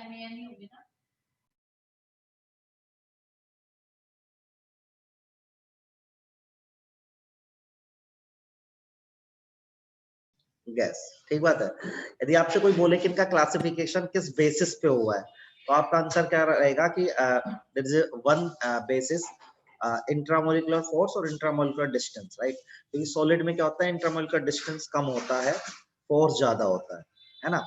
MAN ही होगी ना। Gas, ठीक बात है। यदि आपसे कोई बोले कि इनका क्लासिफिकेशन किस बेसिस पे हुआ है, तो आपका आंसर क्या रहेगा कि there is one basis intramolecular force और इंट्रामोलिकुलर डिस्टेंस, राइट। क्योंकि सॉलिड में क्या होता है, इंट्रामोलिकुलर डिस्टेंस कम होता है, फोर्स ज्यादा होता है ना।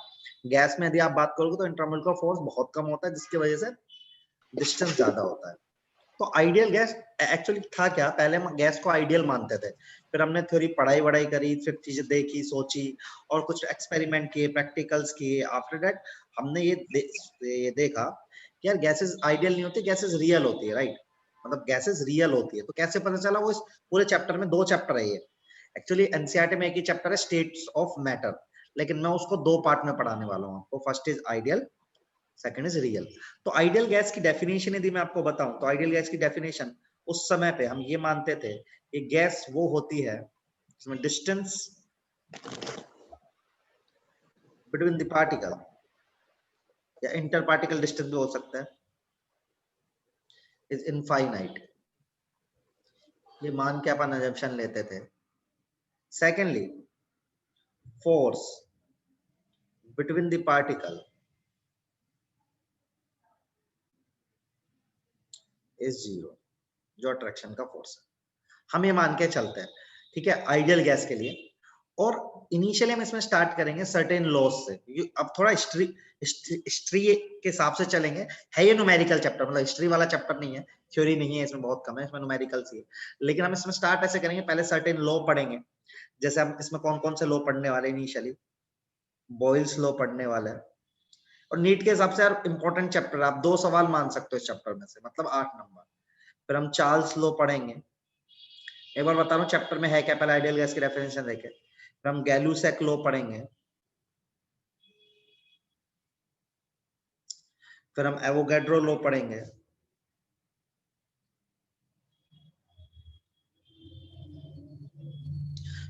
गैस में यदि आप बात करोगे तो इंट्रामोलिकुलर फोर्स बहुत कम होता है, जिसकी वजह से डिस्टेंस ज्यादा होता है। तो आइडियल गैस एक्चुअली था क्या, पहले हम गैस को आइडियल मानते थे, फिर हमने थ्योरी पढ़ाई वढ़ाई करी, फिर चीजें देखी सोची और कुछ एक्सपेरिमेंट किए, प्रैक्टिकल्स किए। आफ्टर दैट हमने ये देखा कि यार गैसेस आइडियल नहीं होती, गैसेस रियल होती है, राइट। मतलब गैसेस रियल होती है। तो कैसे पता चला, वो इस पूरे चैप्टर में 2 चैप्टर है ये। एक्चुअली एनसीईआरटी में एक ही चैप्टर है, स्टेट्स ऑफ मैटर, लेकिन मैं उसको 2 पार्ट में पढ़ाने वाला हूँ आपको। First is ideal, second is real. तो आइडियल गैस की डेफिनेशन यदि मैं आपको बताऊं, तो आइडियल गैस की डेफिनेशन, उस समय पे हम ये मानते थे कि गैस वो होती है जिसमें डिस्टेंस बिटवीन द पार्टिकल, या इंटर पार्टिकल डिस्टेंस भी हो सकता है, इज इनफाइनाइट। ये मान के अपन अजम्पशन लेते थे। Secondly, force between the particle is zero, जो अट्रैक्शन का फोर्स है। हम ये मान के चलते हैं, ठीक है, आइडियल गैस के लिए। और इनिशियली हम इसमें स्टार्ट करेंगे सर्टेन लॉज से। अब थोड़ा हिस्ट्री के हिसाब से चलेंगे। है ये न्यूमेरिकल चैप्टर, मतलब हिस्ट्री वाला चैप्टर नहीं है, थ्योरी नहीं है इसमें, बहुत कम है इसमें, न्यूमेरिकल सी है। लेकिन हम इसमें स्टार्ट ऐसे करेंगे, पहले सर्टेन लॉ पढ़ेंगे। जैसे हम इसमें कौन कौन से लॉ पढ़ने वाले, इनिशियली बॉयल्स लॉ पढ़ने वाले हैं। और नीट के हिसाब से यार इंपॉर्टेंट चैप्टर, आप 2 सवाल मान सकते हो इस चैप्टर में से, मतलब 8 नंबर। फिर हम चार्ल्स लॉ पढ़ेंगे। एक बार बता रहा हूँ चैप्टर में है क्या, पहले आइडियल गैस की डेफिनेशन देखे। फिर हम गैलू-सैक लॉ पढ़ेंगे। फिर हम एवोगैड्रो लॉ पढ़ेंगे।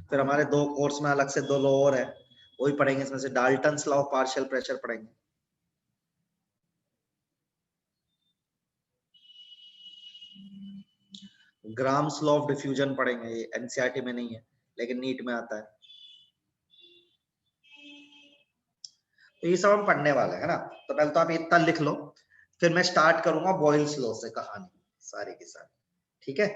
फिर हमारे 2 कोर्स में अलग से 2 लॉ और है, वही पढ़ेंगे। इसमें से Dalton's law of partial pressure पढ़ेंगे। ग्राम्स लॉ ऑफ डिफ्यूजन पढ़ेंगे। ये एनसीईआरटी में नहीं है, लेकिन नीट में आता है। तो ये सब हम पढ़ने वाले हैं ना। तो पहले तो आप इतना लिख लो, फिर मैं स्टार्ट करूंगा बॉयल्स लॉ से कहानी सारी की सारी, ठीक है।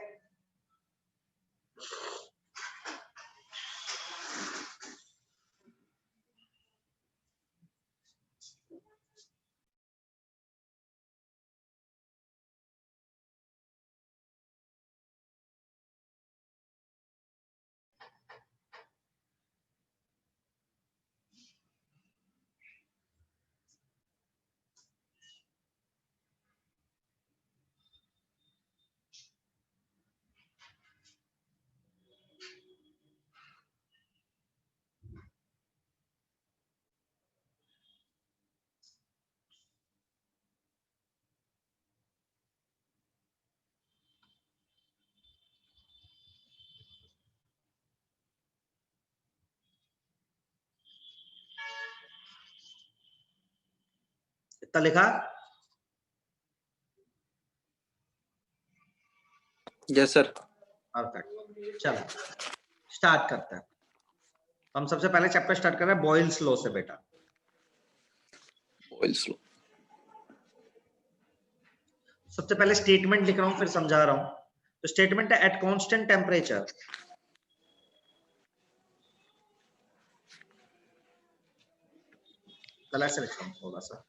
इतना लिखा? Yes sir. परफेक्ट, चलो स्टार्ट करते हैं। हम सबसे पहले चैप्टर स्टार्ट कर रहे हैं बॉयल्स लॉ से बेटा। Boyle's law. सबसे पहले स्टेटमेंट लिख रहा हूं, फिर समझा रहा हूं। तो स्टेटमेंट है एट कांस्टेंट टेम्परेचर कलर से लिख रहा हूं थोड़ा सा,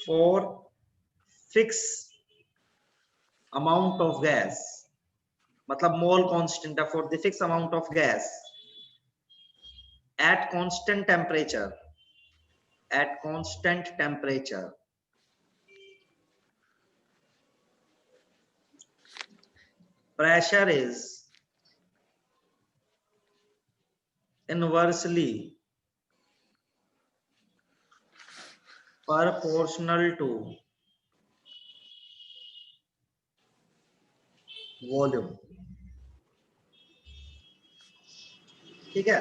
for fix amount of gas, मतलब मोल कांस्टेंट है for the fix amount of gas at constant temperature, at constant temperature pressure is inversely proportional to volume, ठीक है।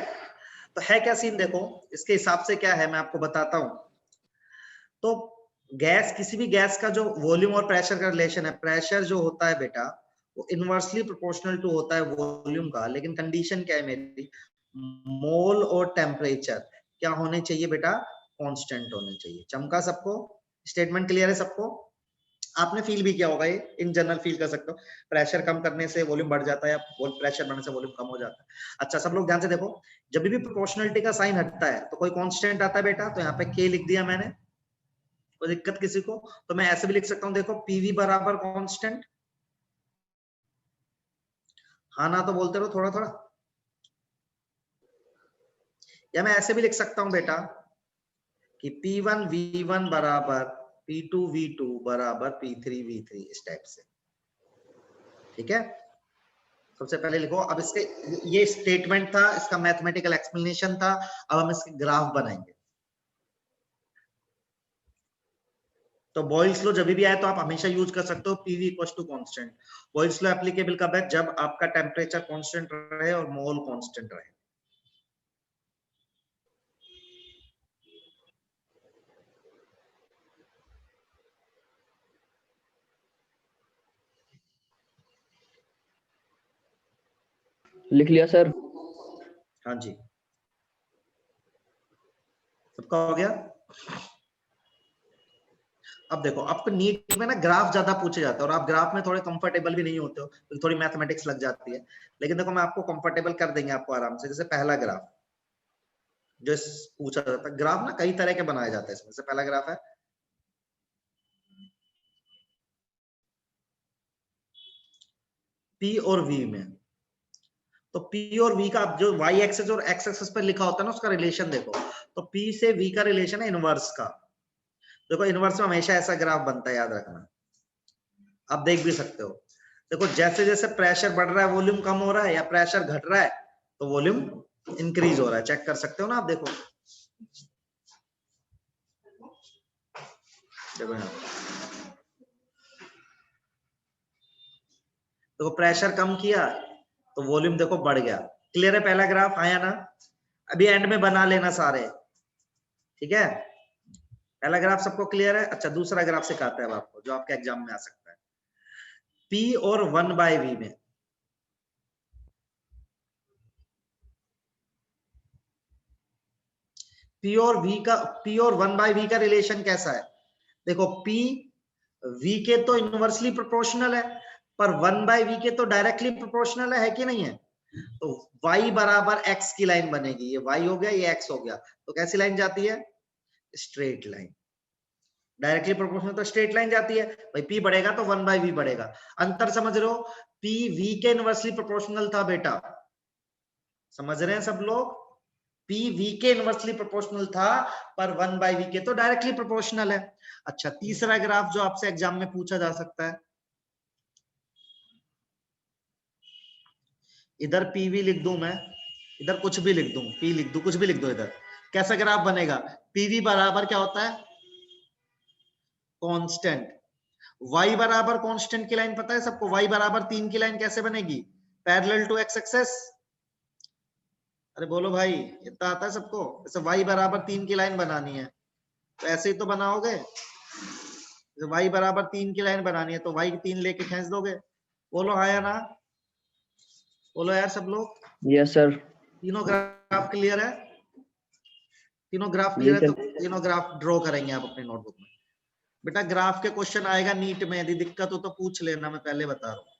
तो है क्या सीन देखो, इसके हिसाब से क्या है मैं आपको बताता हूं। तो गैस, किसी भी गैस का जो वॉल्यूम और प्रेशर का रिलेशन है, प्रेशर जो होता है बेटा वो इनवर्सली प्रोपोर्शनल टू होता है वॉल्यूम का, लेकिन कंडीशन क्या है मेरी, मोल और टेम्परेचर क्या होने चाहिए बेटा, कांस्टेंट होने चाहिए। चमका सबको? स्टेटमेंट क्लियर है सबको? आपने फील भी किया होगा, ये इन जनरल फील कर सकते हो, प्रेशर कम करने से वॉल्यूम बढ़ जाता है या प्रेशर बढ़ने से वॉल्यूम कम हो जाता है। अच्छा सब लोग ध्यान से देखो, जब भी प्रोपोर्शनलिटी का साइन हटता है तो कोई कांस्टेंट आता है बेटा, तो यहाँ पे के लिख दिया मैंने, कोई दिक्कत किसी को? तो मैं ऐसे भी लिख सकता हूँ, देखो पीवी बराबर कांस्टेंट, हाँ ना तो बोलते रहो थोड़ा थोड़ा। या मैं ऐसे भी लिख सकता हूँ बेटा कि P1 V1 बराबर P2 V2 बराबर P3 V3, इस टाइप से। ठीक है, सबसे पहले लिखो। अब इसके, ये स्टेटमेंट था, इसका मैथमेटिकल एक्सप्लेनेशन था, अब हम इसके ग्राफ बनाएंगे। तो बॉयल्स लॉ जब भी आए तो आप हमेशा यूज कर सकते हो PV equals to constant. Boyle's law applicable कब है, जब आपका टेम्परेचर कांस्टेंट रहे और मोल कांस्टेंट रहे। लिख लिया सर। हाँ जी, सबका हो गया? अब देखो, आपको नीट में ना ग्राफ ज्यादा पूछे जाते हैं और आप ग्राफ में थोड़े कंफर्टेबल भी नहीं होते हो, तो थोड़ी मैथमेटिक्स लग जाती है, लेकिन देखो मैं आपको कंफर्टेबल कर देंगे आपको आराम से। जैसे पहला ग्राफ जो पूछा जाता है, ग्राफ ना कई तरह के बनाए जाते हैं। इसमें से पहला ग्राफ है P और V में, तो P और V का आप जो y एक्सिस और x एक्सिस पर लिखा होता है ना, उसका रिलेशन देखो, तो P से V का रिलेशन है इनवर्स का। देखो इनवर्स में हमेशा ऐसा ग्राफ बनता है, याद रखना। आप देख भी सकते हो, देखो जैसे जैसे प्रेशर बढ़ रहा है वॉल्यूम कम हो रहा है, या प्रेशर घट रहा है तो वॉल्यूम इंक्रीज हो रहा है। चेक कर सकते हो ना आप, देखो देखो यहाँ, देखो प्रेशर कम किया तो वॉल्यूम देखो बढ़ गया। क्लियर है पहला ग्राफ, आया ना? अभी एंड में बना लेना सारे, ठीक है? पहला ग्राफ सबको क्लियर है? अच्छा दूसरा ग्राफ सिखाते हैं अब आपको, जो आपके एग्जाम में आ सकता है। P और 1/V में, P और V का, P और 1/V का रिलेशन कैसा है? देखो P V के तो इनवर्सली प्रोपोर्शनल है, पर 1/V के तो डायरेक्टली प्रोपोर्शनल है कि नहीं है? तो y बराबर x की लाइन बनेगी, ये y हो गया, ये x हो गया, तो कैसी लाइन जाती है? Straight line. डायरेक्टली प्रोपोर्शनल तो स्ट्रेट लाइन जाती है भाई, P बढ़ेगा तो 1/V बढ़ेगा। अंतर समझ रहे हो? P V के इनवर्सली प्रोपोर्शनल था बेटा, समझ रहे हैं सब लोग? P V के इनवर्सली प्रोपोर्शनल था, पर 1/V के तो डायरेक्टली प्रोपोर्शनल है। अच्छा तीसरा ग्राफ जो आपसे एग्जाम में पूछा जा सकता है, इधर PV लिख दूं मैं, इधर कुछ भी लिख दूं, P लिख दूं, कुछ भी लिख दो इधर, कैसा ग्राफ बनेगा? PV बराबर क्या होता है? कांस्टेंट। y बराबर कांस्टेंट की लाइन पता है सबको? y बराबर 3 की लाइन कैसे बनेगी? Parallel to x axis. अरे बोलो भाई, इतना आता है सबको? जैसे y बराबर 3 की लाइन बनानी है तो ऐसे ही तो बनाओगे, y बराबर 3 की लाइन बनानी है तो y 3 लेके खींच दोगे। बोलो हाँ या ना, बोलो यार सब लोग। Yes sir. तीनों ग्राफ क्लियर है? तीनों ग्राफ जी क्लियर है? तो सर। तीनों ग्राफ ड्रॉ करेंगे आप अपने नोटबुक में। बेटा ग्राफ के क्वेश्चन आएगा नीट में, यदि दिक्कत हो तो पूछ लेना, मैं पहले बता रहा हूँ।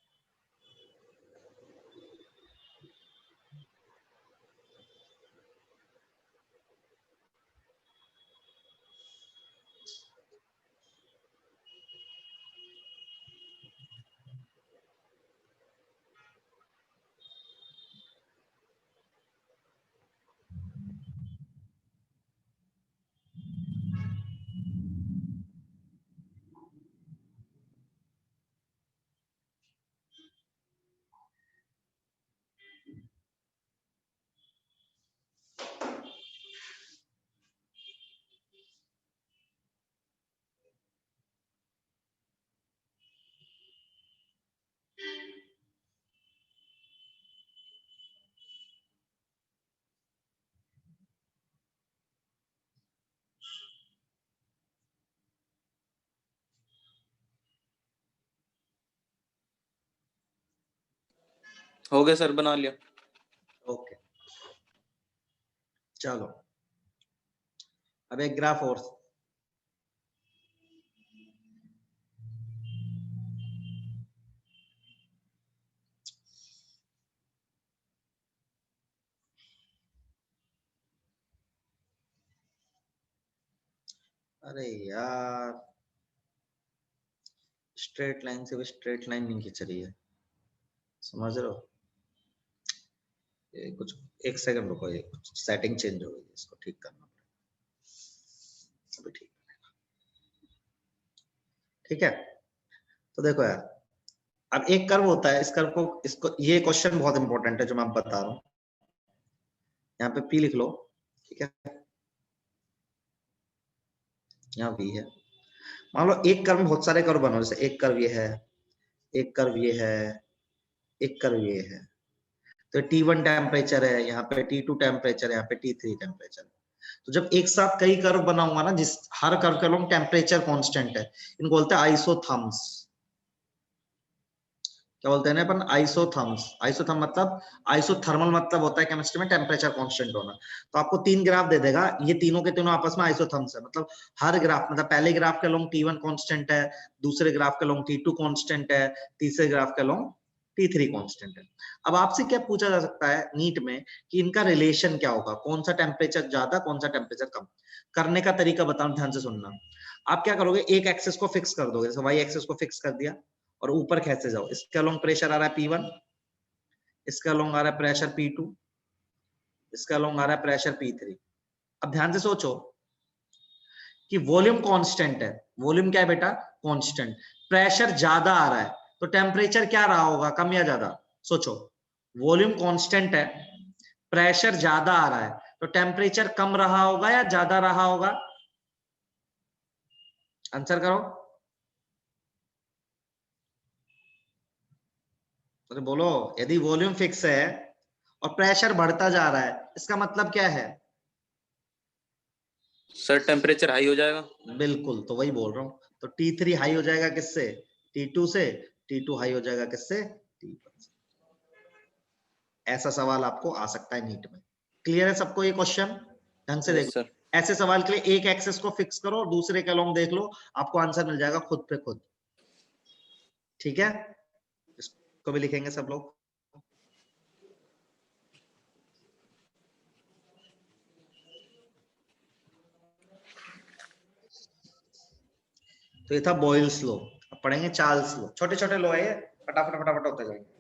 हो गया सर, बना लिया। ओके चलो अब एक ग्राफ और। अरे यार स्ट्रेट लाइन से भी स्ट्रेट लाइन नहीं खींच रही है, समझ रहे हो? ये कुछ एक सेकंड रुको, ये कुछ सेटिंग चेंज हो गई, इसको ठीक करना पड़ेगा। अभी ठीक ठीक है। तो देखो यार, अब एक कर्व होता है, इस कर्व को, इसको, ये क्वेश्चन बहुत इंपॉर्टेंट है जो मैं आप बता रहा हूँ। यहाँ पे P लिख लो, ठीक है, यहाँ V है। मान लो एक कर्व में बहुत सारे कर्व बनो, जैसे एक कर्व ये है, एक कर्व ये है, एक कर्व ये है। तो T1 टेम्परेचर है, यहाँ पे T2 टेम्परेचर है, यहाँ पे T3 टेम्परेचर है। तो जब एक साथ कई कर्व बनाऊंगा ना, जिस हर कर्व के अलॉन्ग टेम्परेचर कांस्टेंट है, इनको बोलते हैं आइसोथर्म्स। क्या बोलते हैं अपन? आइसोथर्म्स। आइसोथर्म मतलब, आइसोथर्मल मतलब होता है केमिस्ट्री में टेम्परेचर कांस्टेंट होना। तो आपको तीन ग्राफ दे देगा, ये तीनों के तीनों आपस में आइसोथर्म्स है। मतलब हर ग्राफ, मतलब पहले ग्राफ के अलॉन्ग T1 कांस्टेंट है, दूसरे ग्राफ के अलॉन्ग T2 कांस्टेंट है, तीसरे ग्राफ के अलॉन्ग T3 कांस्टेंट है। अब आपसे क्या पूछा जा सकता है नीट में कि इनका रिलेशन क्या होगा, कौन सा टेम्परेचर ज्यादा, कौन सा टेम्परेचर कम। करने का तरीका बताऊं, ध्यान से सुनना। आप क्या करोगे, एक एक्सिस को फिक्स कर दोगे, जैसे वाई एक्सिस को फिक्स कर दिया और ऊपर खींचते जाओ। इसके अलोंग प्रेशर आ रहा है P1, इसके अलोंग आ रहा है प्रेशर P2, इसके अलोंग आ रहा है प्रेशर P3। अब ध्यान से सोचो कि वॉल्यूम कांस्टेंट है। वॉल्यूम क्या है बेटा? कांस्टेंट। प्रेशर ज्यादा आ रहा है तो टेम्परेचर क्या रहा होगा, कम या ज्यादा? सोचो, वॉल्यूम कांस्टेंट है, प्रेशर ज्यादा आ रहा है, तो टेम्परेचर कम रहा होगा या ज्यादा रहा होगा? आंसर करो, तो बोलो। यदि वॉल्यूम फिक्स है और प्रेशर बढ़ता जा रहा है, इसका मतलब क्या है? सर टेम्परेचर हाई हो जाएगा। बिल्कुल, तो वही बोल रहा हूं। तो T3 हाई हो जाएगा किससे? T2 से। T2 हाई हो जाएगा किससे? T1 से। ऐसा सवाल आपको आ सकता है नीट में। क्लियर है सबको ये क्वेश्चन? ढंग से यस देखो, सर। ऐसे सवाल के लिए एक एक्सिस को फिक्स करो और दूसरे के अलोंग देख लो, आपको आंसर मिल जाएगा खुद पे खुद। ठीक है, इसको भी लिखेंगे सब लोग। तो ये था बॉयल्स लॉ। अब पढ़ेंगे चार्ल्स लॉ। छोटे छोटे लॉ है ये, फटाफट फटाफट होते जाएंगे।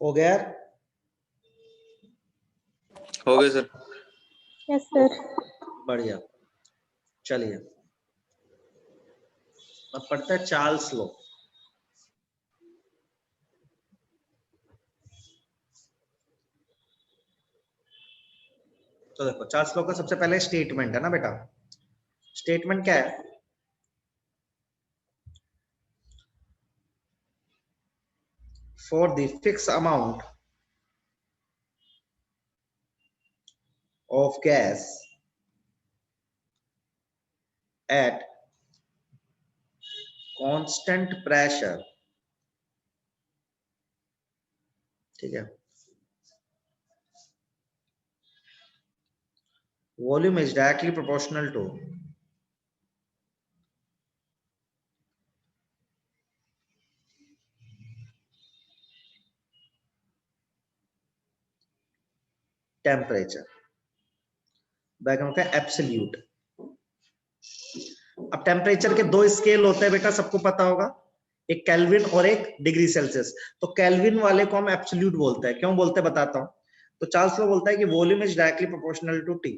हो गया? हो गए सर। Yes sir. बढ़िया, चलिए अब पढ़ते हैं चार्ल्स लॉ। तो देखो, चार्ल्स लॉ का सबसे पहले स्टेटमेंट है ना बेटा। स्टेटमेंट क्या है? for the fixed amount of gas at constant pressure, ठीक है, volume is directly proportional to temperature, back होता है एब्सोल्यूट। अब टेम्परेचर के दो स्केल होते हैं बेटा, सबको पता होगा, एक केल्विन और एक डिग्री सेल्सियस। तो केल्विन वाले को हम एब्सोल्यूट बोलते हैं, क्यों बोलते हैं बताता हूं। तो चार्ल्स लॉ बोलता है कि volume is directly proportional to T,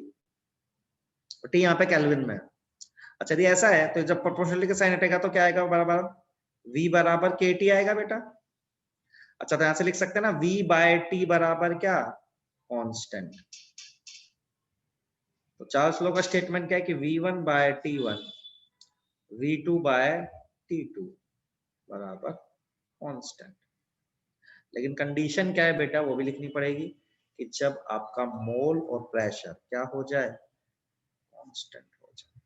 T यहाँ पे केल्विन में है। अच्छा यदि ऐसा है तो जब प्रोपोर्शनलिटी का साइन हटेगा तो क्या आएगा, बराबर v बराबर के टी आएगा बेटा। अच्छा तो यहां से लिख सकते हैं ना v बाय टी बराबर क्या, कांस्टेंट। तो चार्ल्स लॉ का स्टेटमेंट क्या है कि v1 bye t1 v2 bye t2 बराबर कांस्टेंट। लेकिन कंडीशन क्या है बेटा, वो भी लिखनी पड़ेगी कि जब आपका मोल और प्रेशर क्या हो जाए, कांस्टेंट हो जाए।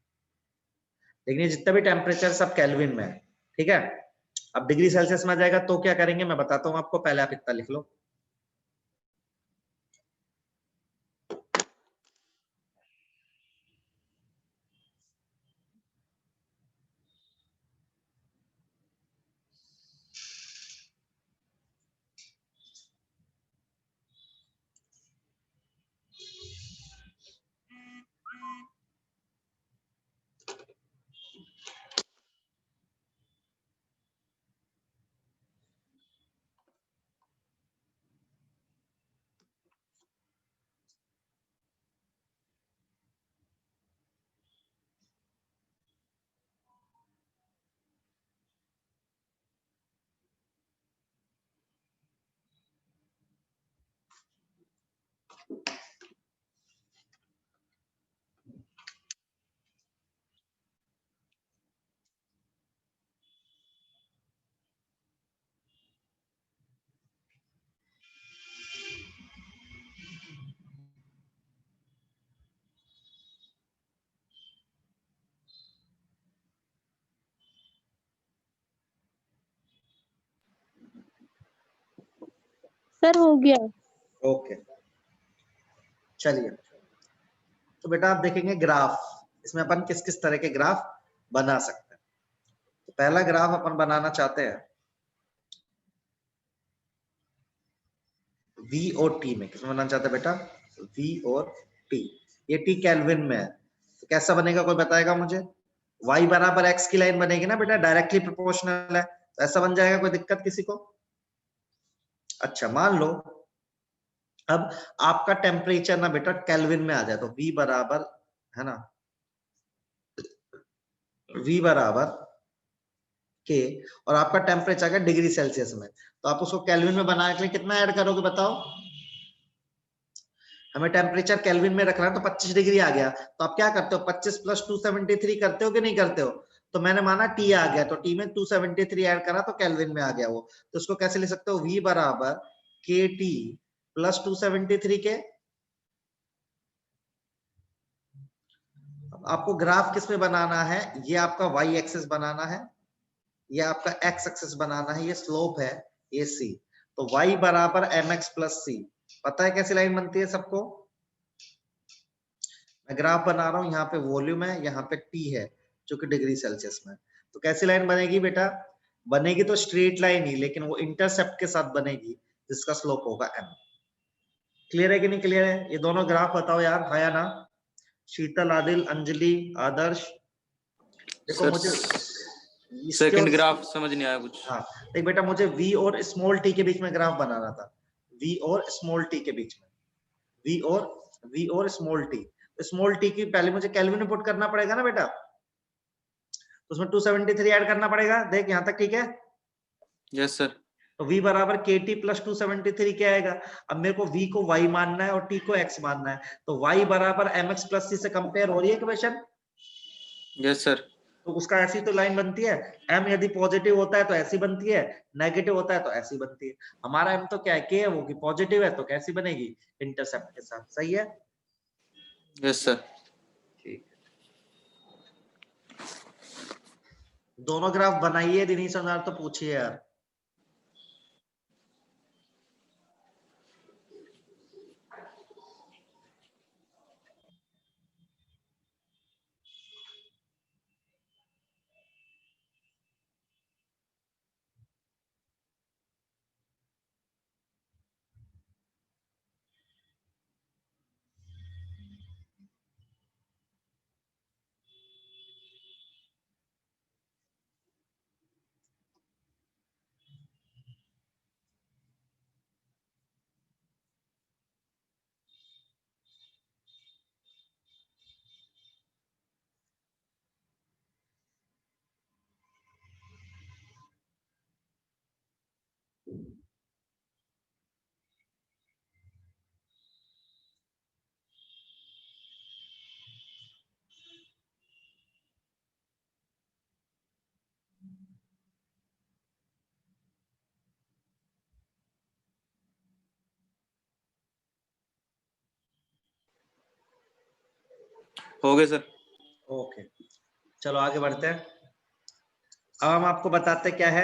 लेकिन ये जितना भी टेम्परेचर सब केल्विन में है, ठीक है। अब डिग्री सेल्सियस में आ जाएगा तो क्या करेंगे मैं बताता हूं आपको, पहले आप इतना लिख लो। सर हो गया। ओके चलिए, तो बेटा आप देखेंगे ग्राफ, इसमें अपन किस किस तरह के ग्राफ बना सकते हैं। तो पहला ग्राफ अपन बनाना चाहते हैं V और T में, किसमें बनाना चाहते हैं बेटा, V और T। ये T केल्विन में है, तो कैसा बनेगा कोई बताएगा मुझे। Y बराबर X की लाइन बनेगी ना बेटा, डायरेक्टली प्रोपोर्शनल है, तो ऐसा बन जाएगा, कोई दिक्कत किसी को। अच्छा मान लो अब आपका टेम्परेचर ना बेटा केल्विन में आ जाए, तो V बराबर है ना, V बराबर के, और आपका टेम्परेचर है डिग्री सेल्सियस में, तो आप उसको केल्विन में बनाने के लिए कितना ऐड करोगे बताओ। हमें टेम्परेचर केल्विन में रखना है, तो 25 डिग्री आ गया, तो आप क्या करते हो 25 प्लस 273 करते हो कि नहीं करते हो। तो मैंने माना टी आ गया, तो टी में 273 ऐड करा तो केल्विन में आ गया वो, तो उसको कैसे लिख सकते हो, V बराबर के टी प्लस 273 के। आपको ग्राफ किस में बनाना है, ये आपका y एक्सिस बनाना है, ये आपका x एक्सिस बनाना है, ये स्लोप है ये c। तो y बराबर mx प्लस c, पता है कैसी लाइन बनती है सबको। मैं ग्राफ बना रहा हूं, यहाँ पे वॉल्यूम है, यहाँ पे t है जो कि डिग्री सेल्सियस में। तो कैसी लाइन बनेगी बेटा, बनेगी तो स्ट्रेट लाइन ही, लेकिन वो इंटरसेप्ट के साथ बनेगी जिसका स्लोप होगा m। क्लियर है कि नहीं क्लियर है, ये दोनों ग्राफ बताओ यार, हाँ या ना। शीतल, आदिल, अंजलि, आदर्श, देखो सर मुझे सेकंड ग्राफ समझ नहीं आया कुछ। हाँ देख बेटा, मुझे V और स्मॉल t के बीच में ग्राफ बनाना था, V और स्मॉल t के बीच में, V और स्मॉल t। स्मॉल t की पहले मुझे केल्विन में पुट करना पड़ेगा ना बेटा, तो उसमें 273 ऐड करना पड़ेगा। देख यहाँ तक ठीक है। Yes sir. तो V बराबर KT प्लस 273 क्या आएगा। अब मेरे को V को Y मानना है और T को X मानना है, तो Y बराबर mx प्लस c से कंपेयर हो रही है इक्वेशन। Yes sir. तो उसका ऐसी तो लाइन बनती है, m यदि पॉजिटिव होता है तो ऐसी बनती है, नेगेटिव होता है तो ऐसी बनती है। हमारा m तो क्या है, k है, वो कि पॉजिटिव है तो कैसी बनेगी, इंटरसेप्ट के साथ। सही है? Yes sir. ठीक, दोनों ग्राफ बनाइए दिनेश अनार, तो पूछिए यार। हो गए सर। ओके, चलो आगे बढ़ते हैं। अब हम आपको बताते क्या है।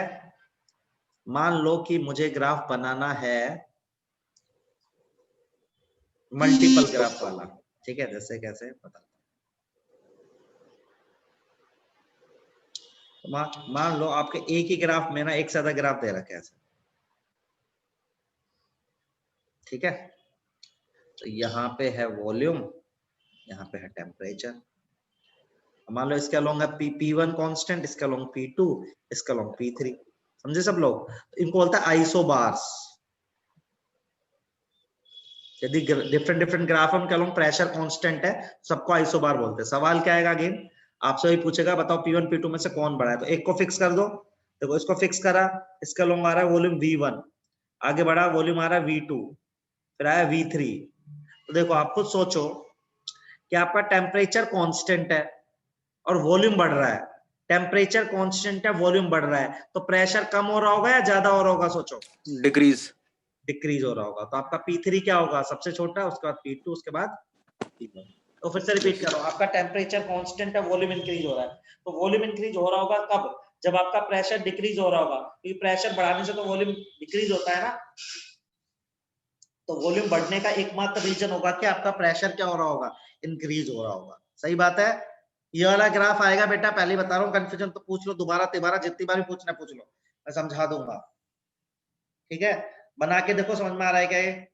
मान लो कि मुझे ग्राफ बनाना है मल्टीपल ग्राफ वाला, ठीक है? जैसे कैसे बताता हूं। मान लो आपके एक ही ग्राफ में ना एक से ज्यादा ग्राफ दे रखा है ऐसे, ठीक है? तो यहाँ पे है वॉल्यूम, यहाँ पे है टेम्परेचर। मान लो इसके अलोंग है P1 कांस्टेंट, इसके अलोंग P2, इसके अलोंग P3। समझे सब लोग? इनको बोलता है आइसोबार्स। यदि डिफरेंट डिफरेंट ग्राफ हम कह प्रेशर कांस्टेंट है, सबको आइसोबार बोलते हैं। सवाल क्या आएगा अगेन, आपसे वही पूछेगा बताओ P1 P2 में से कौन बड़ा है, तो एक को फिक्स कर दो। देखो इसको फिक्स करा, इसका लॉन्ग आ रहा है वॉल्यूम V1, आगे बढ़ा वॉल्यूम आ रहा है V2, फिर आया V3। तो देखो आप खुद सोचो कि आपका टेम्परेचर कांस्टेंट है और वॉल्यूम बढ़ रहा है, टेम्परेचर कांस्टेंट है वॉल्यूम बढ़ रहा है, तो प्रेशर कम हो रहा होगा या ज्यादा हो रहा होगा? सोचो। डिक्रीज। डिक्रीज हो रहा होगा। तो आपका P3 क्या होगा? सबसे छोटा, उसके बाद P2, उसके बाद P1। तो फिर से रिपीट कर रहा हूं, आपका टेम्परेचर कांस्टेंट है, वॉल्यूम इंक्रीज हो रहा है। तो वॉल्यूम इंक्रीज हो रहा होगा कब? जब आपका प्रेशर डिक्रीज हो रहा होगा, क्योंकि प्रेशर बढ़ाने से तो वॉल्यूम डिक्रीज होता है ना। तो वॉल्यूम बढ़ने का एकमात्र रीजन होगा कि आपका प्रेशर क्या हो रहा होगा, इंक्रीज हो रहा होगा। सही बात है? ये वाला ग्राफ आएगा बेटा, पहले बता रहा हूँ, कंफ्यूजन तो पूछ लो दोबारा तिबारा, जितनी बार भी पूछना पूछ लो, मैं समझा दूंगा। ठीक है, बना के देखो, समझ में आ रहा है क्या ये?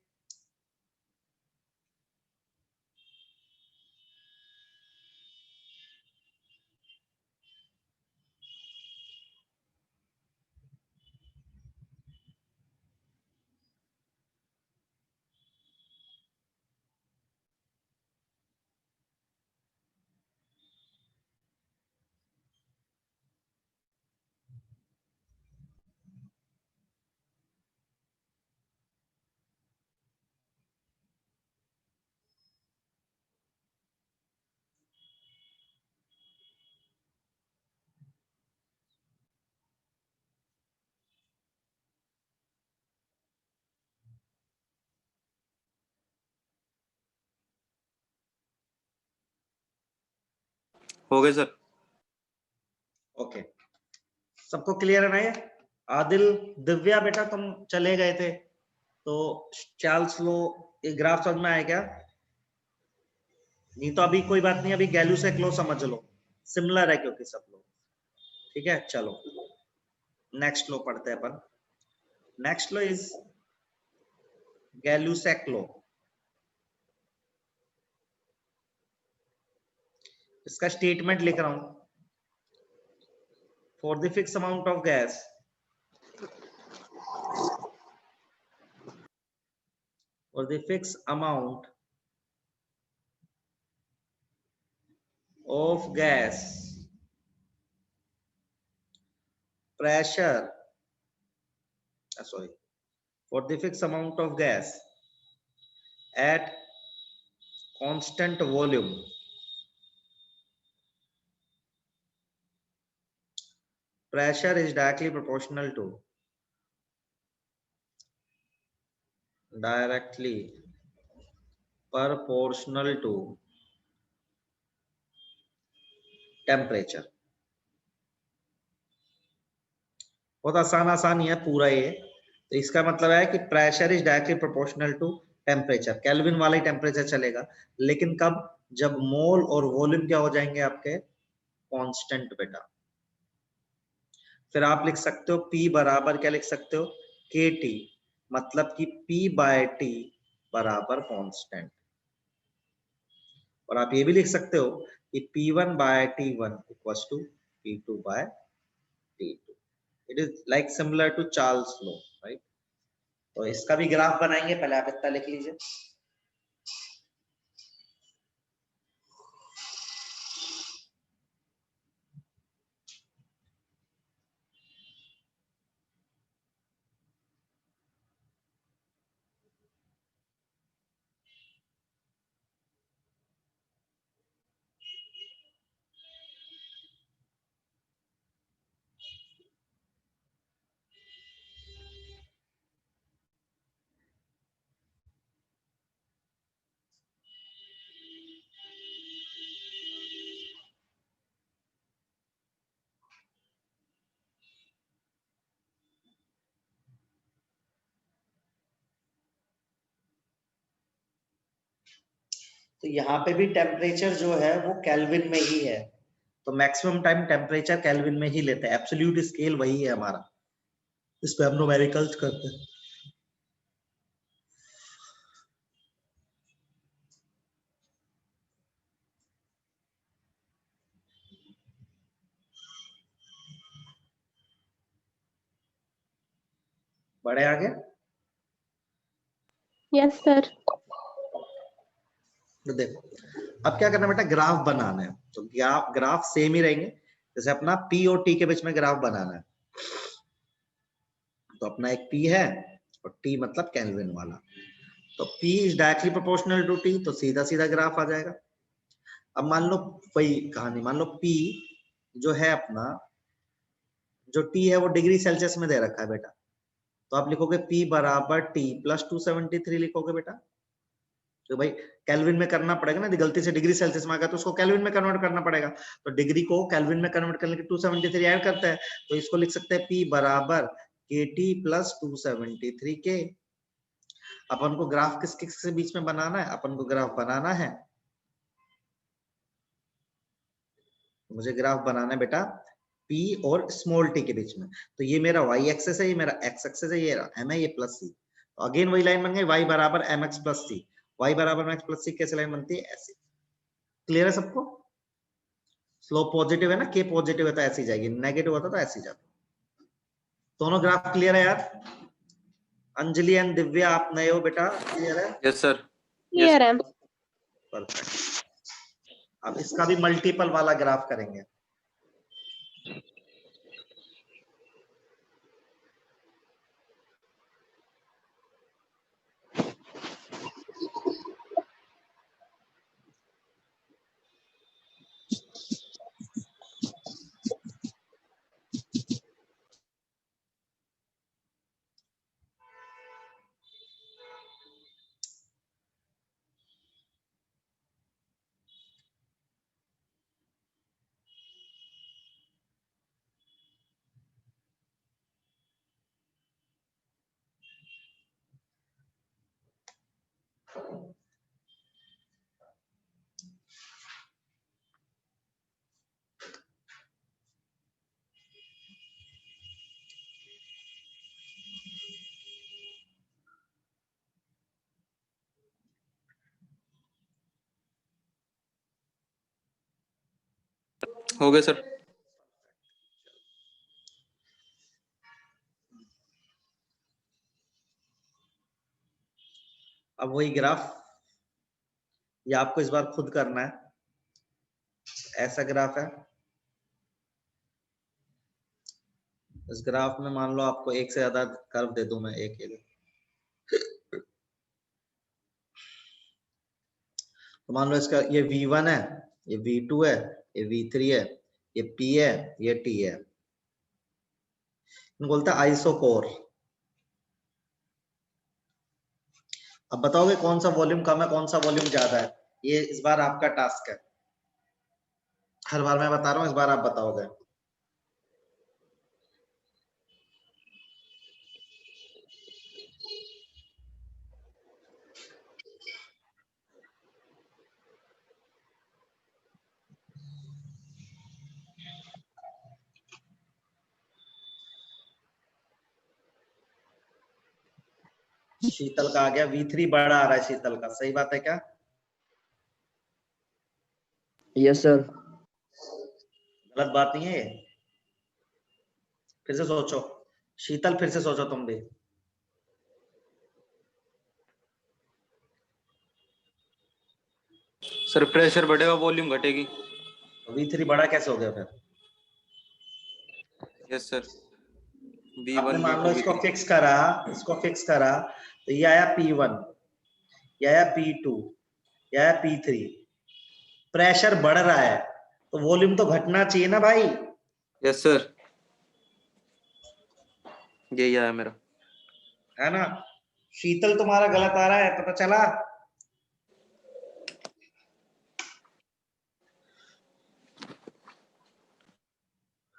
हो गए सर। ओके, सबको क्लियर है ना ये? आदिल, दिव्या बेटा तुम चले गए थे, तो चार्ल्स लो, ये ग्राफ समझ में आया क्या? नहीं तो अभी कोई बात नहीं, अभी गैल्यूसेक लो समझ लो, सिमिलर है क्योंकि सब लोग। ठीक है, चलो नेक्स्ट लो पढ़ते हैं अपन। नेक्स्ट लो इज गैल्यूसेक लो। इसका स्टेटमेंट लिख रहा हूं। For the fix amount of gas, for the fixed amount of gas, pressure, sorry, for the fixed amount of gas at constant volume, pressure is directly proportional to temperature। बहुत आसान ही है पूरा ये। तो इसका मतलब है कि pressure is directly proportional to temperature. Kelvin वाला ही टेम्परेचर चलेगा, लेकिन कब? जब मोल और वॉल्यूम क्या हो जाएंगे आपके कांस्टेंट बेटा। फिर आप लिख सकते हो P बराबर क्या लिख सकते हो, KT, मतलब कि P बाय T बराबर कांस्टेंट। और आप ये भी लिख सकते हो कि P1 by T1 equals to P2 by T2। It is like similar to Charles law, right. तो इसका भी ग्राफ बनाएंगे, पहले आप इतना लिख लीजिए। तो यहाँ पे भी टेम्परेचर जो है वो केल्विन में ही है, तो मैक्सिमम टाइम टेम्परेचर केल्विन में ही लेते हैं। एब्सोल्यूट स्केल वही है हमारा, इस पे हम न्यूमेरिकल्स करते हैं। बढ़े आगे। Yes sir. तो देखो अब क्या करना बेटा, ग्राफ बनाना है। तो ग्राफ सेम ही रहेंगे, जैसे अपना P और T के बीच में ग्राफ बनाना है। तो अपना एक P है और T मतलब केल्विन वाला, तो P is directly proportional to T, तो सीधा सीधा ग्राफ आ जाएगा। अब मान लो वही कहानी, मान लो P जो है अपना, जो T है वो डिग्री सेल्सियस में दे रखा है बेटा, तो आप लिखोगे P बराबर T प्लस 273 लिखोगे बेटा। तो भाई केल्विन में करना पड़ेगा ना, गलती से डिग्री सेल्सियस में आ गया तो उसको केल्विन में कन्वर्ट करना पड़ेगा। तो डिग्री को केल्विन में कन्वर्ट करने के 273 ऐड करते हैं, तो इसको लिख सकते हैं P बराबर KT प्लस 273 K। अपन को ग्राफ किस किस के बीच में बनाना है, अपन को ग्राफ बनाना है, मुझे ग्राफ बनाना है बेटा P और स्मॉल t के बीच में। तो ये मेरा y एक्सेस है, ये मेरा x एक्सेस है, ये m है, ये प्लस c। तो अगेन वही लाइन बन गई y बराबर mx प्लस c। y बराबर mx प्लस c कैसे लाइन बनती है, ऐसे। क्लियर है सबको? स्लोप पॉजिटिव है ना, k पॉजिटिव है तो ऐसी जाएगी, नेगेटिव होता तो ऐसी जाती। दोनों ग्राफ क्लियर है यार? अंजलि एंड दिव्या आप नए हो बेटा, क्लियर है? Yes sir. क्लियर है। परफेक्ट। अब इसका भी मल्टीपल वाला ग्राफ करेंगे। हो गए सर। अब वही ग्राफ, ये आपको इस बार खुद करना है। ऐसा ग्राफ है, इस ग्राफ में मान लो आपको एक से ज्यादा कर्व दे दूं मैं, एक ये तो मान लो इसका ये V1 है, ये V2 है, ये V3 है, ये P है, ये T है। बोलता है आइसोकोर। अब बताओगे कौन सा वॉल्यूम कम है कौन सा वॉल्यूम ज्यादा है, ये इस बार आपका टास्क है। हर बार मैं बता रहा हूं, इस बार आप बताओगे। शीतल का आ गया V3 बड़ा आ रहा है शीतल का, सही बात है क्या? Yes sir. गलत बात नहीं है ये? फिर से सोचो, शीतल फिर से सोचो तुम भी। सर प्रेशर बढ़ेगा वॉल्यूम घटेगी। V3 बड़ा कैसे हो गया फिर? Yes sir. आपने V1 मान लो V2 इसको V3। फिक्स करा, इसको फिक्स करा, तो ये आया P1, ये आया P2, ये आया P3। प्रेशर बढ़ रहा है तो वॉल्यूम तो घटना चाहिए ना भाई। यस सर, यही आया मेरा। है ना? शीतल तुम्हारा गलत आ रहा है, पता चला?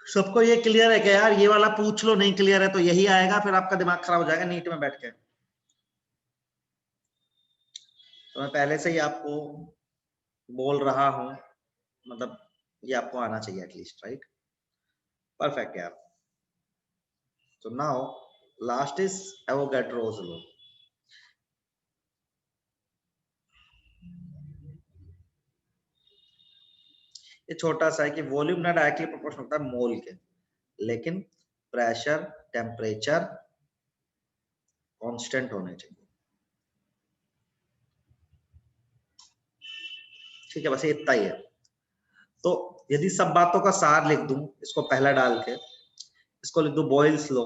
सबको ये क्लियर है कि यार ये वाला पूछ लो, नहीं क्लियर है तो यही आएगा, फिर आपका दिमाग खराब हो जाएगा नीट में बैठ के। तो मैं पहले से ही आपको बोल रहा हूं, मतलब ये आपको आना चाहिए एटलीस्ट, राइट? परफेक्ट यार। So now last is Avogadro's law. ये छोटा सा है कि वॉल्यूम ना डायरेक्टली प्रोपोर्शनल होता है मोल के, लेकिन प्रेशर टेम्परेचर कांस्टेंट होने चाहिए। ठीक है, बस ये इतना ही है। तो यदि सब बातों का सार लिख दूं, इसको पहला डाल के, इसको लिख दूं बॉयल्स लॉ,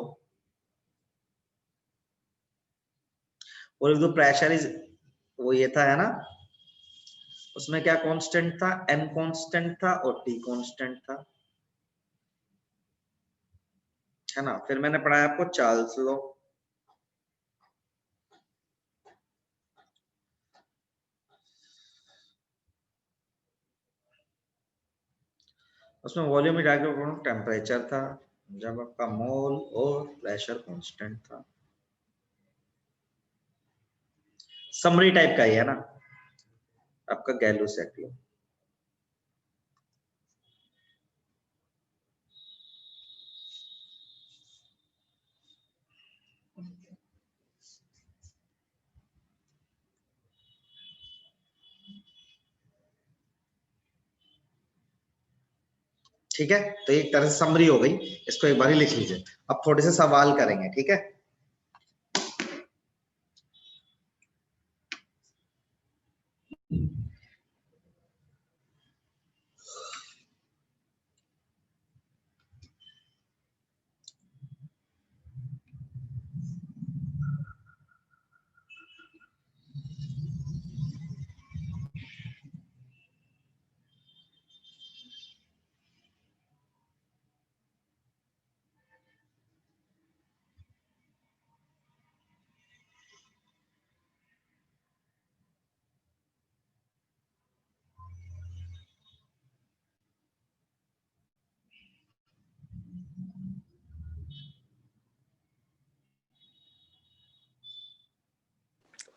और लिख दूं प्रेशर इज, वो ये था है ना, उसमें क्या कांस्टेंट था? एन कांस्टेंट था और टी कांस्टेंट था, है ना? फिर मैंने पढ़ाया आपको चार्ल्स लॉ, उसमें वॉल्यूम ही डायरेक्ट टेम्परेचर था, जब आपका मोल और प्रेशर कांस्टेंट था। समरी टाइप का ही है ना आपका गैलो सेट लॉ। ठीक है, तो एक तरह से समरी हो गई, इसको एक बार ही लिख लीजिए। अब थोड़े से सवाल करेंगे, ठीक है?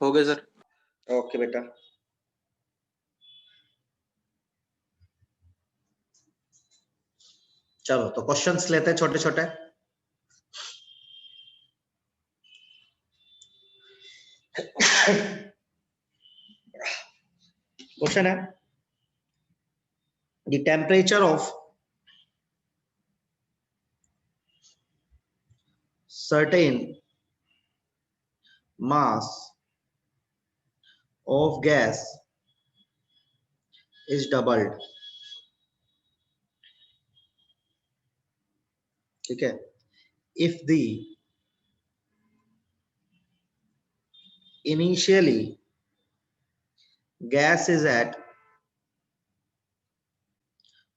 हो गए सर। ओके बेटा, चलो तो क्वेश्चंस लेते हैं छोटे छोटे। क्वेश्चन है, the temperature of certain mass of gas is doubled, ठीक है, if the initially gas is at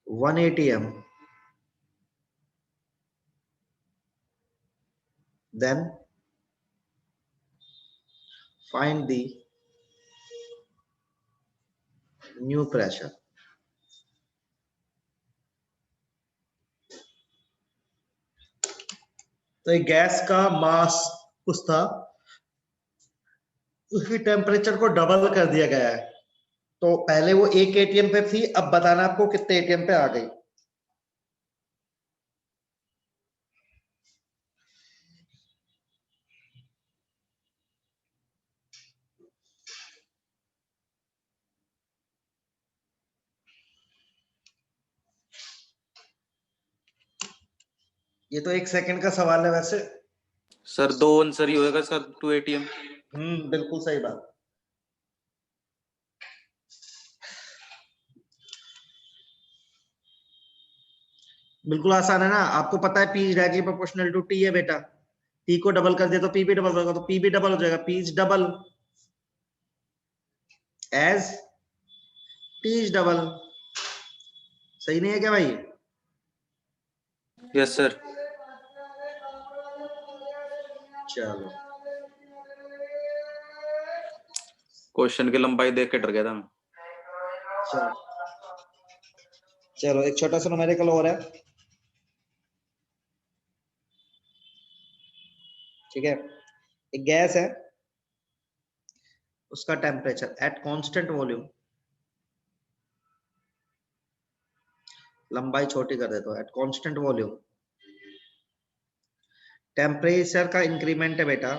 1 atm then find the new pressure. तो एक गैस का मास कुछ था, उसकी टेम्परेचर को डबल कर दिया गया है। तो पहले वो 1 एटीएम पे थी, अब बताना आपको कितने एटीएम पे आ गई। ये तो 1 सेकंड का सवाल है वैसे। सर 2 आंसर ही होएगा सर, 2 एटीएम। बिल्कुल सही बात। बिल्कुल आसान है ना, आपको पता है P is directly proportional to T है बेटा। T को डबल कर दिया तो P भी डबल होगा, तो P भी डबल हो जाएगा, P is double as T is double। सही नहीं है क्या भाई? Yes sir. चलो क्वेश्चन की लंबाई देख के डर गया था मैं। चलो चलो, एक छोटा सा न्यूमेरिकल और है, ठीक है। एक गैस है, उसका टेम्परेचर एट कांस्टेंट वॉल्यूम, लंबाई छोटी कर देता हूं, एट कांस्टेंट वॉल्यूम टेम्परेचर का इंक्रीमेंट है बेटा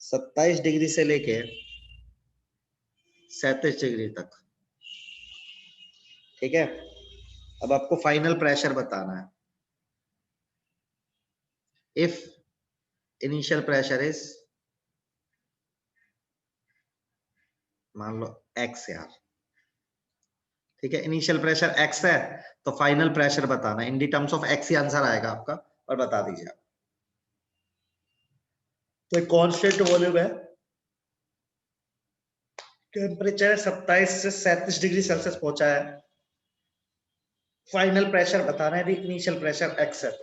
27 डिग्री से लेके 37 डिग्री तक, ठीक है। अब आपको फाइनल प्रेशर बताना है। इफ इनिशियल प्रेशर इज, मान लो x यार, ठीक है, इनिशियल प्रेशर x है, तो फाइनल प्रेशर बताना है। In the terms of x ही आंसर आएगा आपका, और बता दीजिए आप। तो एक कांस्टेंट वॉल्यूम है, टेम्परेचर 27 से 37 डिग्री सेल्सियस पहुंचा है, फाइनल प्रेशर बताना है, इनिशियल प्रेशर x है।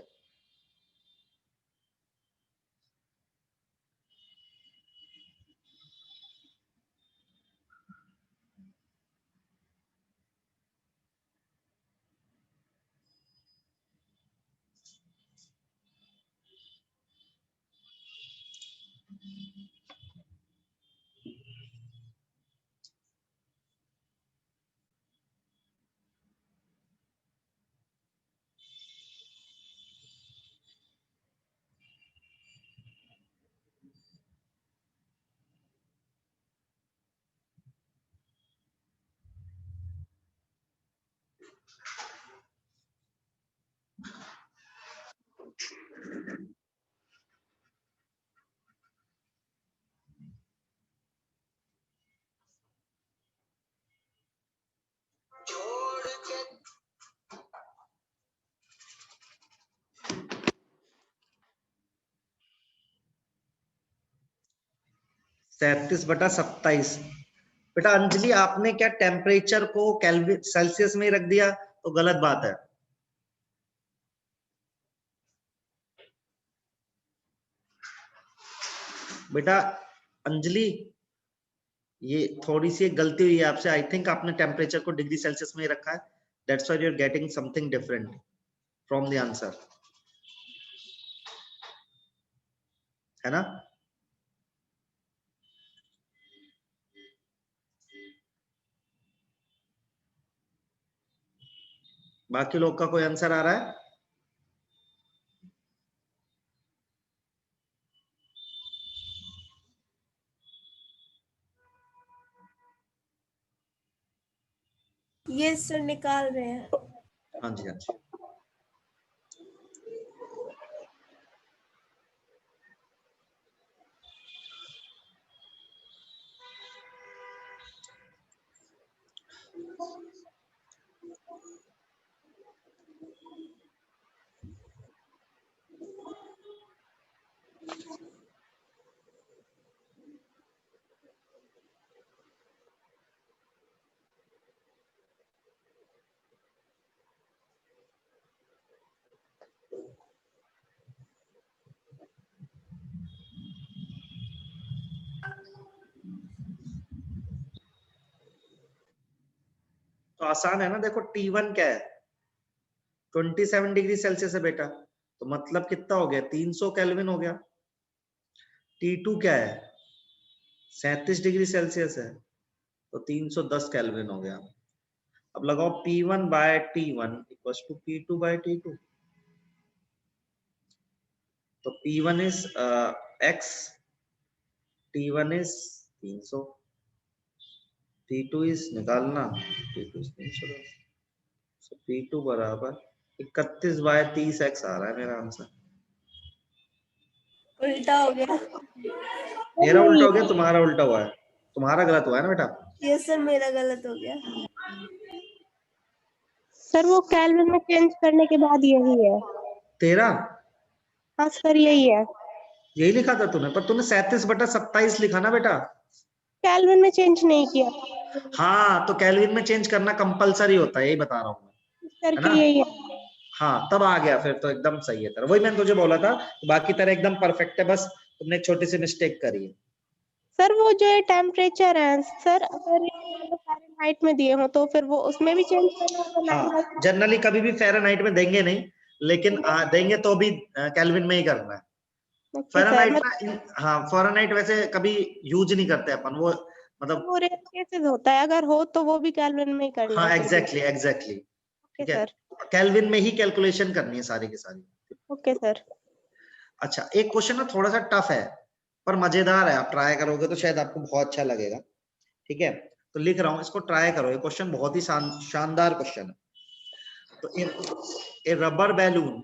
सैंतीस बटा 27। बेटा अंजलि, आपने क्या टेम्परेचर को केल्विन सेल्सियस में ही रख दिया, तो गलत बात है। बेटा अंजलि, ये थोड़ी सी एक गलती हुई है आपसे। आई थिंक आपने टेम्परेचर को डिग्री सेल्सियस में ही रखा है, that's why you are getting something different from the answer, है ना। बाकी लोग का कोई आंसर आ रहा है? ये सर निकाल रहे हैं। हाँ जी, हाँ जी। आसान है ना। देखो T1 क्या है, 27 डिग्री सेल्सियस है बेटा, तो मतलब कितना हो गया, 300 केल्विन हो गया। T2 क्या है, 37 डिग्री सेल्सियस है, तो 310 केल्विन हो गया। अब लगाओ P1 by T1 equals to P2 by T2। तो P1 is x, T1 is 300, T2 is निकालना, T2 इज 310। So P2 बराबर 31 बाय 30x आ रहा है मेरा आंसर। उल्टा हो गया। मेरा उल्टा हो गया, तुम्हारा उल्टा हुआ है, तुम्हारा गलत हुआ है ना बेटा। यस सर, मेरा गलत हो गया। सर वो केल्विन में चेंज करने के बाद यही है। तेरा हाँ सर यही है। यही लिखा था तूने, पर तूने 37/27 लिखा ना बेटा। केल्विन में चेंज नहीं किया हाँ, तो केल्विन में चेंज करना कंपलसरी होता है, यही बता रहा हूँ मैं, सर है के ना। यही है। हाँ तब आ गया, फिर तो एकदम सही है तेरा। वही मैंने तुझे बोला था, बाकी तेरा एकदम परफेक्ट है, बस तुमने एक छोटी सी मिस्टेक करी है। सर वो जो है टेम्परेचर है सर, अगर ये फ़ारेनहाइट में दिए हो तो फिर वो उसमें भी चेंज करना होगा। हाँ, जनरली कभी भी फ़ारेनहाइट में देंगे नहीं, लेकिन देंगे तो भी केल्विन में ही करना है। ओके सर, फ़ारेनहाइट ना, हाँ फ़ारेनहाइट वैसे कभी यूज नहीं करते अपन, वो मतलब वो रेयर केसेस होता है, अगर हो तो वो भी केल्विन में ही करना हाँ है फिर भी। एग्जैक्टली ओके ठीक है, सर। केल्विन में ही कैलकुलेशन करनी है सारी की सारी। Okay sir. अच्छा, एक क्वेश्चन ना थोड़ा सा टफ है पर मजेदार है, आप ट्राई करोगे तो शायद आपको बहुत अच्छा लगेगा। ठीक है, तो लिख रहा हूं, इसको ट्राई करो, ये क्वेश्चन बहुत ही शानदार क्वेश्चन है। तो ए रबर बैलून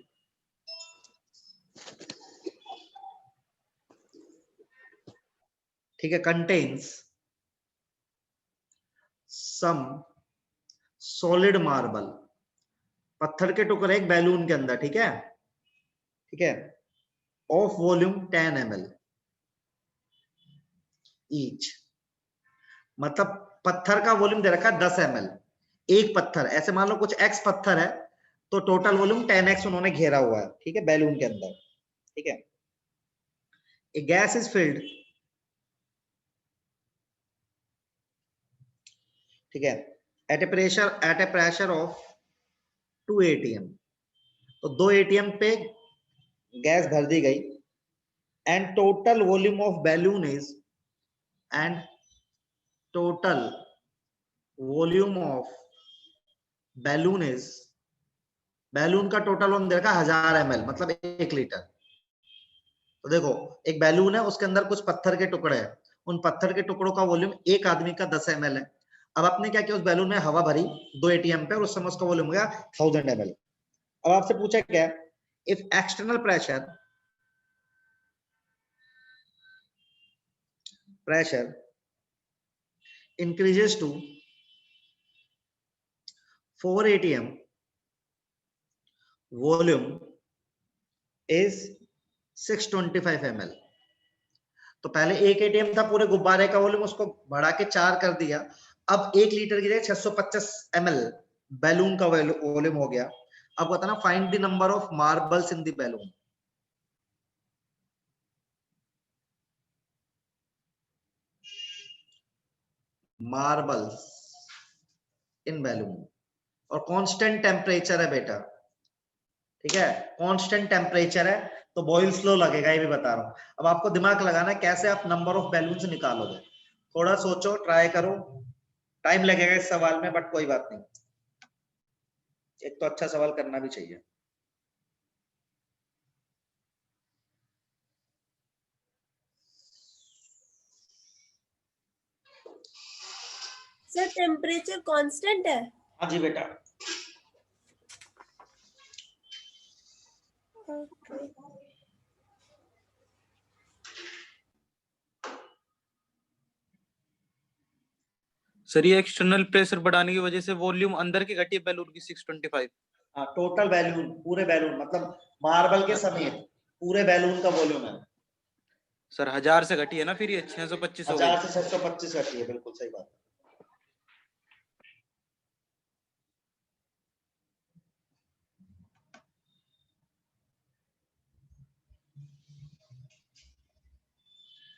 ठीक है कंटेन्स सम सॉलिड मार्बल, पत्थर के टुकड़े एक बैलून के अंदर, ठीक है, ऑफ वॉल्यूम 10 ml ईच। मतलब पत्थर का वॉल्यूम दे रखा है 10 ml, एक पत्थर, ऐसे मान लो कुछ x पत्थर है, तो टोटल वॉल्यूम 10x उन्होंने घेरा हुआ है, ठीक है, बैलून के अंदर। ठीक है, ए गैस इज फिल्ड, ठीक है, at a pressure of 2 atm, तो 2 atm पे गैस भर दी गई, and total volume of balloon is, and total volume of balloon is, balloon का टोटल वॉल्यूम दे रखा 1000 ml, मतलब 1 लीटर। तो देखो एक बैलून है, उसके अंदर कुछ पत्थर के टुकड़े हैं, उन पत्थर के टुकड़ों का वॉल्यूम एक आदमी का 10 ml है। अब आपने क्या किया, उस बैलून में हवा भरी 2 atm पे, और उस समय उसका वॉल्यूम हो गया 1000 ml। अब आपसे पूछा क्या, if external pressure increases to 4 atm, volume is 625 ml। तो पहले 1 atm था पूरे गुब्बारे का वॉल्यूम, उसको बढ़ा के 4 कर दिया, अब 1 लीटर की जगह 625 ml बैलून का वॉल्यूम हो गया। अब बताना, find the number of marbles in the balloon. Marbles in balloon, और कांस्टेंट टेम्परेचर है बेटा, ठीक है, कांस्टेंट टेम्परेचर है, तो बॉयल स्लो लगेगा, ये भी बता रहा हूं। अब आपको दिमाग लगाना है कैसे आप नंबर ऑफ बैलून्स निकालोगे, थोड़ा सोचो, ट्राई करो, टाइम लगेगा इस सवाल में, बट कोई बात नहीं, एक तो अच्छा सवाल करना भी चाहिए। सर टेम्परेचर कांस्टेंट है? हाँ जी बेटा, ओके। सर ये एक्सटर्नल प्रेशर बढ़ाने की वजह से वॉल्यूम अंदर की घटी है बैलून की 625। हाँ टोटल बैलून, पूरे बैलून, मतलब मार्बल के समेत पूरे बैलून का वॉल्यूम है। सर 1000 से घटी है ना, फिर ये 625 हो गई। 1000 से 625 घटी है, बिल्कुल सही बात।